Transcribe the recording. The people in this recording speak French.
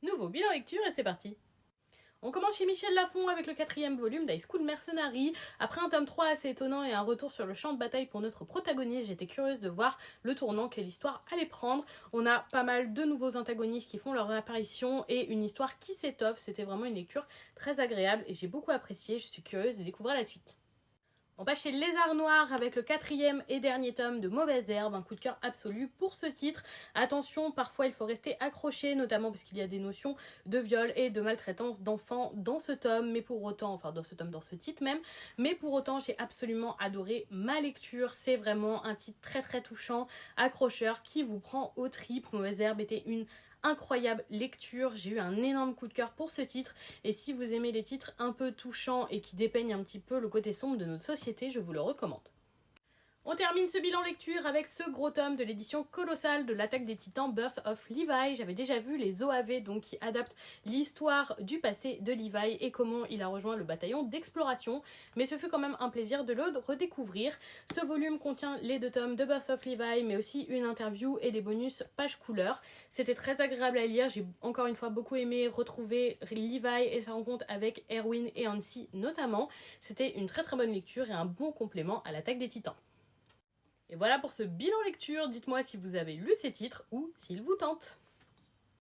Nouveau bilan lecture et c'est parti. On commence chez Michel Lafon avec le 4e volume d'High School Mercenary. Après un tome 3 assez étonnant et un retour sur le champ de bataille pour notre protagoniste, j'étais curieuse de voir le tournant que l'histoire allait prendre. On a pas mal de nouveaux antagonistes qui font leur apparition et une histoire qui s'étoffe. C'était vraiment une lecture très agréable et j'ai beaucoup apprécié. Je suis curieuse de découvrir la suite. On passe chez Lézard Noir avec le 4e et dernier tome de Mauvaise Herbe, un coup de cœur absolu pour ce titre. Attention, parfois il faut rester accroché, notamment parce qu'il y a des notions de viol et de maltraitance d'enfants dans ce tome, mais pour autant, enfin dans ce titre même, mais pour autant j'ai absolument adoré ma lecture. C'est vraiment un titre très très touchant, accrocheur, qui vous prend aux tripes. Mauvaise Herbe était une incroyable lecture, j'ai eu un énorme coup de cœur pour ce titre et si vous aimez les titres un peu touchants et qui dépeignent un petit peu le côté sombre de notre société, je vous le recommande. On termine ce bilan lecture avec ce gros tome de l'édition colossale de l'Attaque des Titans Birth of Levi. J'avais déjà vu les OAV donc qui adaptent l'histoire du passé de Levi et comment il a rejoint le bataillon d'exploration, mais ce fut quand même un plaisir de le redécouvrir. Ce volume contient les 2 tomes de Birth of Levi mais aussi une interview et des bonus pages couleurs. C'était très agréable à lire, j'ai encore une fois beaucoup aimé retrouver Levi et sa rencontre avec Erwin et Hansi notamment. C'était une très très bonne lecture et un bon complément à l'Attaque des Titans. Et voilà pour ce bilan lecture, dites-moi si vous avez lu ces titres ou s'ils vous tentent.